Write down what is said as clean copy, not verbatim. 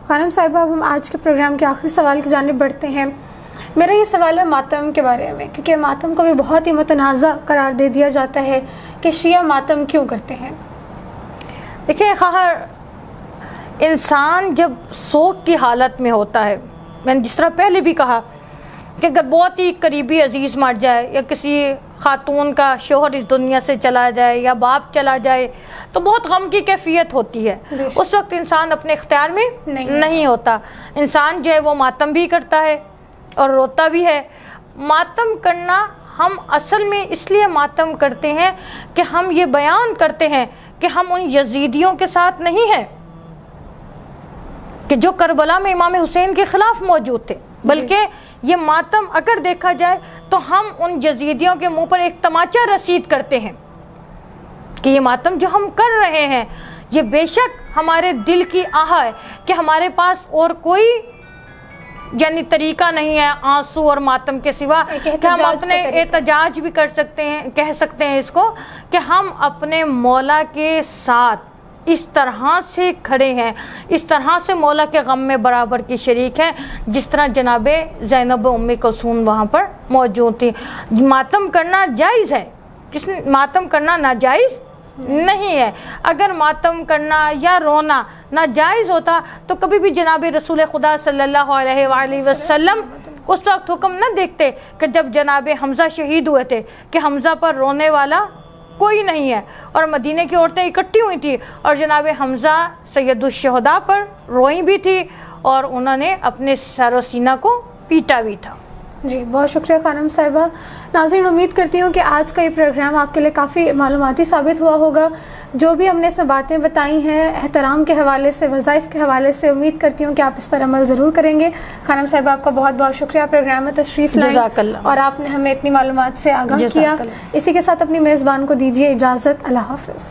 خانم صاحبہ، اب ہم آج کے پروگرام کے آخری سوال کی جانب بڑھتے ہیں۔ میرا یہ سوال ہے ماتم کے بارے میں، کیونکہ ماتم کو بھی بہت ہی متنازع قرار دے دیا جاتا ہے کہ شیعہ ماتم کیوں کرتے ہیں؟ دیکھیں، خواہر انسان جب سوگ کی حالت میں ہوتا ہے، میں نے جس طرح پہلے بھی کہا کہ اگر بہت ہی قریبی عزیز مر جائے یا کسی خاتون کا شوہر اس دنیا سے چلا جائے یا باپ چلا جائے تو بہت غم کی کیفیت ہوتی ہے۔ اس وقت انسان اپنے اختیار میں نہیں ہوتا، انسان جو ہے وہ ماتم بھی کرتا ہے اور روتا بھی ہے۔ ماتم کرنا ہم اصل میں اس لیے ماتم کرتے ہیں کہ ہم یہ بیان کرتے ہیں کہ ہم ان یزیدیوں کے ساتھ نہیں ہیں کہ جو کربلا میں امام حسین کے خلاف موجود تھے، بلکہ یہ ماتم اگر دیکھا جائے تو ہم ان یزیدیوں کے منہ پر ایک تماچا رسید کرتے ہیں کہ یہ ماتم جو ہم کر رہے ہیں یہ بے شک ہمارے دل کی آہ ہے کہ ہمارے پاس اور کوئی یعنی طریقہ نہیں ہے آنسو اور ماتم کے سوا کہ ہم اپنے احتجاج بھی کر سکتے ہیں، کہہ سکتے ہیں اس کو کہ ہم اپنے مولا کے ساتھ اس طرح سے کھڑے ہیں، اس طرح سے مولا کے غم میں برابر کی شریک ہیں جس طرح جناب زینب ام کلثوم وہاں پر موجود تھی۔ ماتم کرنا جائز ہے، ماتم کرنا ناجائز نہیں ہے۔ اگر ماتم کرنا یا رونا ناجائز ہوتا تو کبھی بھی جناب رسول خدا صلی اللہ علیہ وآلہ وسلم اس وقت حکم نہ دیکھتے کہ جب جناب حمزہ شہید ہوئے تھے کہ حمزہ پر رونے والا کوئی نہیں ہے، اور مدینے کی عورتیں اکٹھی ہوئی تھی اور جناب حمزہ سید الشہداء پر روئی بھی تھی اور انہوں نے اپنے سر و سینہ کو پیٹا بھی تھا۔ جی بہت شکریہ خانم صاحبہ۔ ناظرین، امید کرتی ہوں کہ آج کا یہ پروگرام آپ کے لیے کافی معلوماتی ثابت ہوا ہوگا۔ جو بھی ہم نے اس میں باتیں بتائی ہیں احترام کے حوالے سے، وظائف کے حوالے سے، امید کرتی ہوں کہ آپ اس پر عمل ضرور کریں گے۔ خانم صاحبہ، آپ کا بہت بہت شکریہ پروگرام میں تشریف لائیں اور آپ نے ہمیں اتنی معلومات سے آگاہ کیا۔ اسی کے ساتھ اپنی میزبان کو دیجیے اجازت۔ اللہ حافظ۔